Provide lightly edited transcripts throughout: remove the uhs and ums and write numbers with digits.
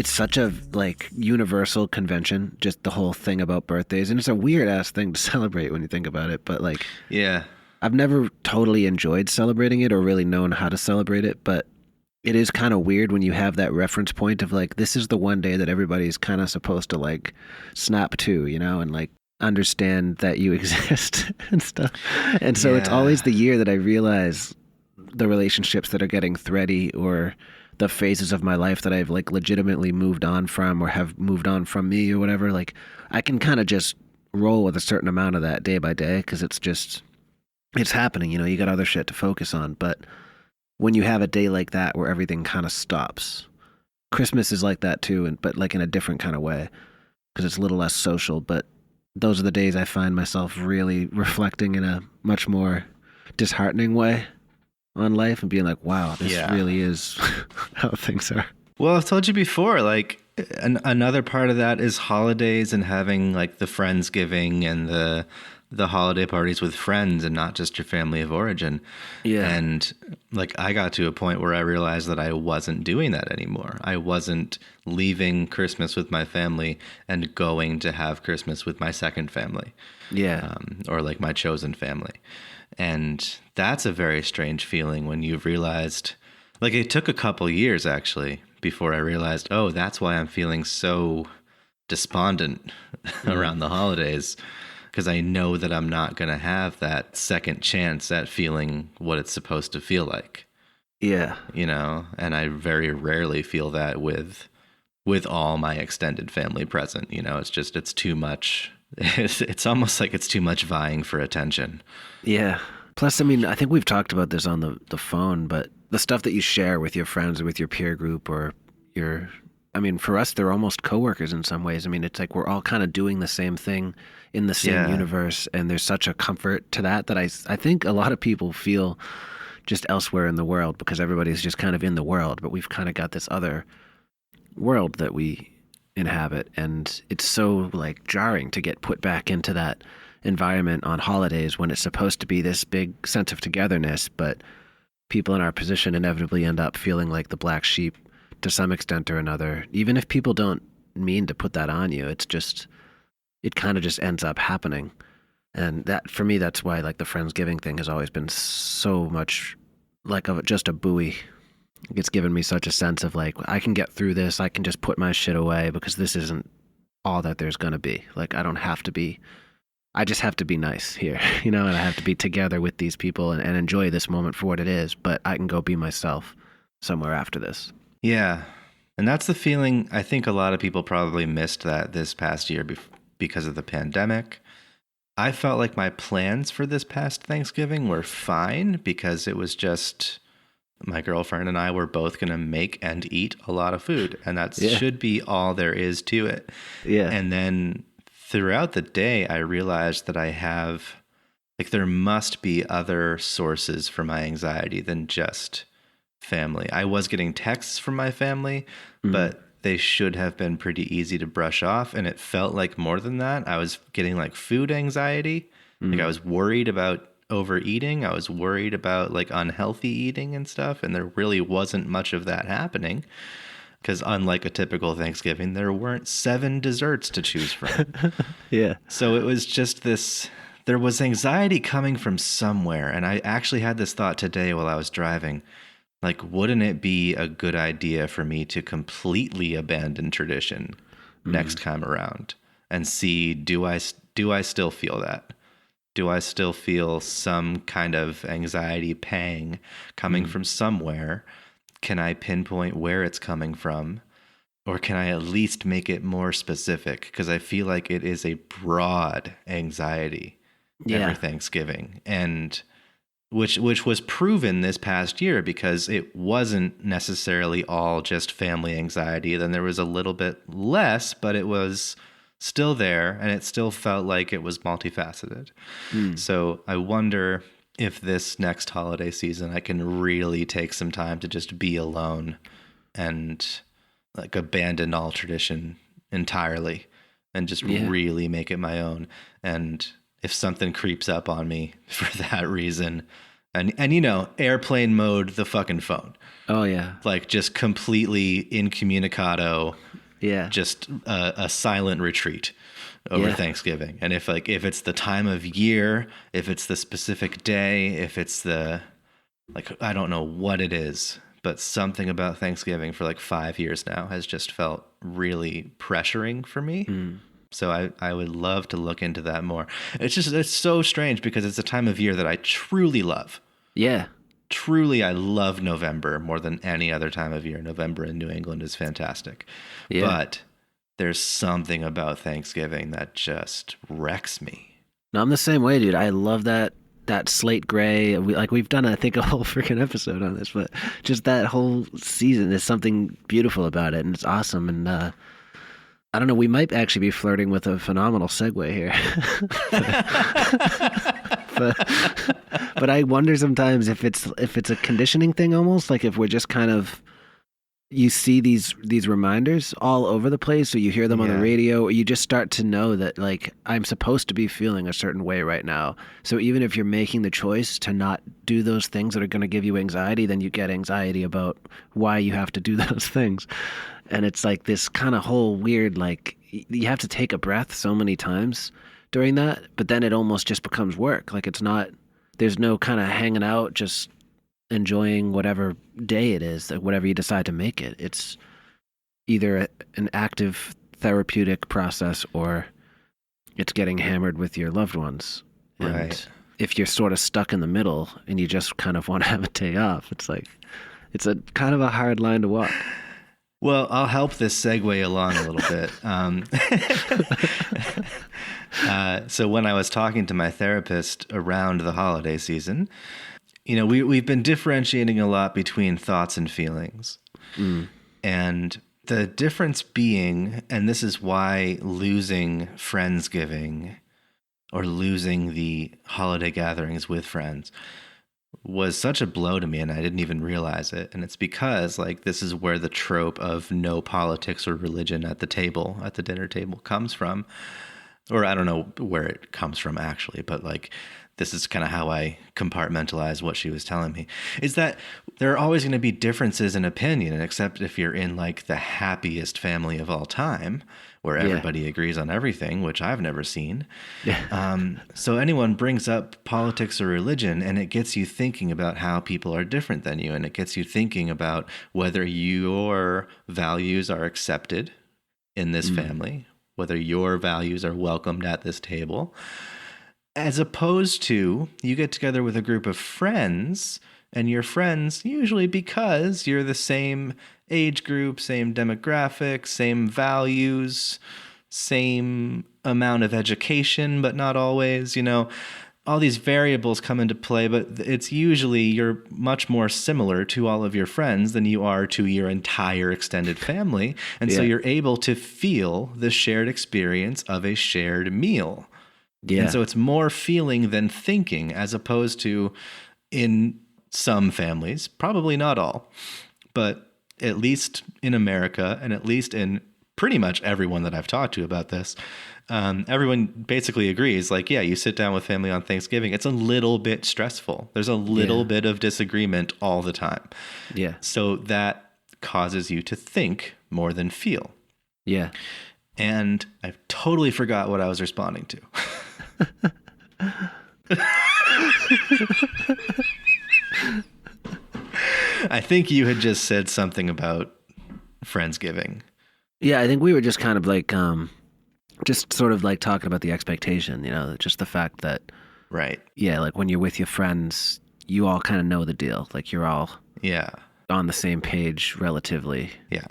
it's such a like universal convention, just the whole thing about birthdays, and it's a weird ass thing to celebrate when you think about it. But like, Yeah. I've never totally enjoyed celebrating it or really known how to celebrate it, but it is kind of weird when you have that reference point of like, this is the one day that everybody's kind of supposed to like snap to, you know, and like understand that you exist and stuff. And so it's always the year that I realize the relationships that are getting thready or the phases of my life that I've like legitimately moved on from or have moved on from me or whatever. Like I can kind of just roll with a certain amount of that day by day because it's happening, you know, you got other shit to focus on. But when you have a day like that where everything kind of stops, Christmas is like that too, but like in a different kind of way because it's a little less social. But those are the days I find myself really reflecting in a much more disheartening way on life and being like, wow, this really is how things are. Well, I've told you before, like another part of that is holidays and having like the Friendsgiving and the holiday parties with friends and not just your family of origin. Yeah. And like I got to a point where I realized that I wasn't doing that anymore. I wasn't leaving Christmas with my family and going to have Christmas with my second family. Yeah. Or like my chosen family. And that's a very strange feeling when you've realized, like it took a couple years actually before I realized, oh, that's why I'm feeling so despondent around the holidays. Because I know that I'm not going to have that second chance at feeling what it's supposed to feel like. Yeah. You know, and I very rarely feel that with all my extended family present. You know, it's too much. It's almost like it's too much vying for attention. Yeah. Plus, I mean, I think we've talked about this on the phone, but the stuff that you share with your friends or with your peer group or I mean, for us, they're almost coworkers in some ways. I mean, it's like we're all kind of doing the same thing in the same universe, and there's such a comfort to that I think a lot of people feel just elsewhere in the world because everybody's just kind of in the world, but we've kind of got this other world that we inhabit, and it's so like jarring to get put back into that environment on holidays when it's supposed to be this big sense of togetherness, but people in our position inevitably end up feeling like the black sheep to some extent or another. Even if people don't mean to put that on you, it kind of just ends up happening. And that, for me, that's why like the Friendsgiving thing has always been so much like just a buoy. It's given me such a sense of like, I can get through this. I can just put my shit away because this isn't all that there's going to be. Like, I just have to be nice here, you know, and I have to be together with these people and enjoy this moment for what it is, but I can go be myself somewhere after this. Yeah. And that's the feeling I think a lot of people probably missed that this past year because of the pandemic. I felt like my plans for this past Thanksgiving were fine because it was just my girlfriend and I were both going to make and eat a lot of food. And that should be all there is to it. Yeah. And then throughout the day, I realized that there must be other sources for my anxiety than just family. I was getting texts from my family, but they should have been pretty easy to brush off. And it felt like more than that. I was getting like food anxiety. Like I was worried about overeating. I was worried about like unhealthy eating and stuff. And there really wasn't much of that happening because unlike a typical Thanksgiving, there weren't 7 desserts to choose from. Yeah. So it was just there was anxiety coming from somewhere. And I actually had this thought today while I was driving. Like, wouldn't it be a good idea for me to completely abandon tradition next time around and see, do I still feel that? Do I still feel some kind of anxiety pang coming from somewhere? Can I pinpoint where it's coming from? Or can I at least make it more specific? Because I feel like it is a broad anxiety every Thanksgiving. And which was proven this past year because it wasn't necessarily all just family anxiety. Then there was a little bit less, but it was still there and it still felt like it was multifaceted. So I wonder if this next holiday season I can really take some time to just be alone and like abandon all tradition entirely and just really make it my own. And if something creeps up on me for that reason, and you know, airplane mode the fucking phone. Oh yeah. Like just completely incommunicado Yeah. just a silent retreat over Yeah. Thanksgiving. And if it's the time of year, if it's the specific day, if it's the, like, I don't know what it is, but something about Thanksgiving for like 5 years now has just felt really pressuring for me. Mm. So I would love to look into that more. It's so strange because it's a time of year that I truly love. Yeah. Truly, I love November more than any other time of year. November in New England is fantastic. Yeah. But there's something about Thanksgiving that just wrecks me. No, I'm the same way, dude. I love that slate gray. We've done, I think, a whole freaking episode on this, but just that whole season, there's something beautiful about it, and it's awesome. And I don't know, we might actually be flirting with a phenomenal segue here. but I wonder sometimes if it's a conditioning thing, almost like if we're just kind of, you see these reminders all over the place, or you hear them on the Yeah. radio, or you just start to know that, like, I'm supposed to be feeling a certain way right now. So even if you're making the choice to not do those things that are going to give you anxiety, then you get anxiety about why you have to do those things. And it's like this kind of whole weird, like, you have to take a breath so many times during that, but then it almost just becomes work. Like, it's not, there's no kind of hanging out, just enjoying whatever day it is, like whatever you decide to make it. It's either an active therapeutic process, or it's getting hammered with your loved ones. And Right. if you're sort of stuck in the middle and you just kind of want to have a day off, it's like, it's a kind of a hard line to walk. Well, I'll help this segue along a little bit. So when I was talking to my therapist around the holiday season, we've been differentiating a lot between thoughts and feelings. Mm. And the difference being, and this is why losing Friendsgiving or losing the holiday gatherings with friends was such a blow to me, and I didn't even realize it. And it's because, like, this is where the trope of no politics or religion at the table, at the dinner table, comes from. Or I don't know where it comes from actually, but like, this is kind of how I compartmentalize what she was telling me, is that there are always going to be differences in opinion, except if you're in like the happiest family of all time, where everybody agrees on everything, which I've never seen. So anyone brings up politics or religion, and it gets you thinking about how people are different than you, and it gets you thinking about whether your values are accepted in this family, whether your values are welcomed at this table. As opposed to, you get together with a group of friends, and you're friends usually because you're the same age group, same demographic, same values, same amount of education, but not always, all these variables come into play, but it's usually you're much more similar to all of your friends than you are to your entire extended family. And so you're able to feel the shared experience of a shared meal. Yeah. And so it's more feeling than thinking, as opposed to in some families, probably not all, but at least in America, and at least in pretty much everyone that I've talked to about this, everyone basically agrees, like, yeah, you sit down with family on Thanksgiving, it's a little bit stressful. There's a little bit of disagreement all the time. Yeah. So that causes you to think more than feel. Yeah. And I totally forgot what I was responding to. I think you had just said something about Friendsgiving. Yeah, I think we were just kind of like, just sort of like talking about the expectation, just the fact that, right. Yeah, like when you're with your friends, you all kind of know the deal. Like you're all on the same page relatively. Yeah.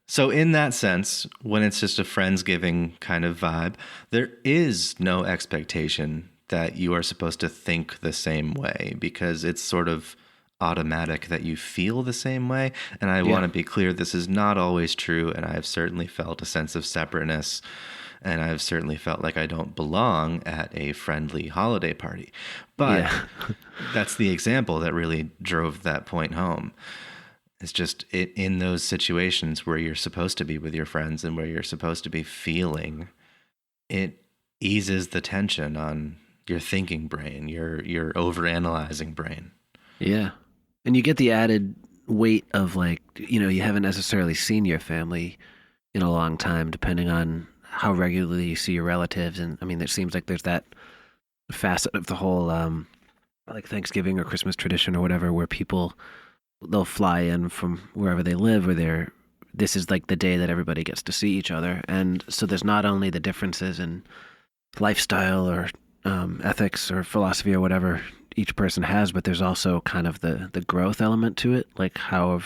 So in that sense, when it's just a Friendsgiving kind of vibe, there is no expectation that you are supposed to think the same way, because it's sort of automatic that you feel the same way. And I want to be clear, this is not always true. And I've certainly felt a sense of separateness, and I've certainly felt like I don't belong at a friendly holiday party. But that's the example that really drove that point home. It's just in those situations where you're supposed to be with your friends and where you're supposed to be feeling, it eases the tension on your thinking brain, your overanalyzing brain. Yeah. And you get the added weight of, like, you haven't necessarily seen your family in a long time, depending on how regularly you see your relatives. And I mean, it seems like there's that facet of the whole like Thanksgiving or Christmas tradition or whatever, where people they'll fly in from wherever they live, or this is like the day that everybody gets to see each other. And so there's not only the differences in lifestyle or ethics or philosophy or whatever each person has, but there's also kind of the growth element to it. Like how's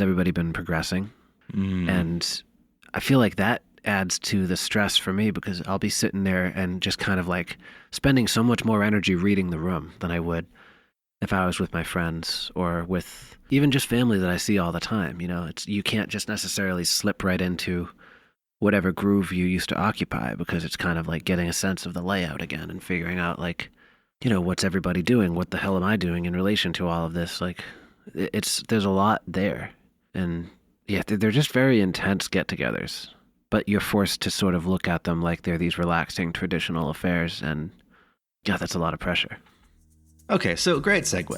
everybody been progressing? And I feel like that adds to the stress for me, because I'll be sitting there and just kind of like spending so much more energy reading the room than I would if I was with my friends or with even just family that I see all the time. You know, you can't just necessarily slip right into whatever groove you used to occupy, because it's kind of like getting a sense of the layout again and figuring out, like, you know, what's everybody doing? What the hell am I doing in relation to all of this? Like, there's a lot there. And yeah, they're just very intense get-togethers, but you're forced to sort of look at them like they're these relaxing traditional affairs. And yeah, that's a lot of pressure. Okay, so great segue.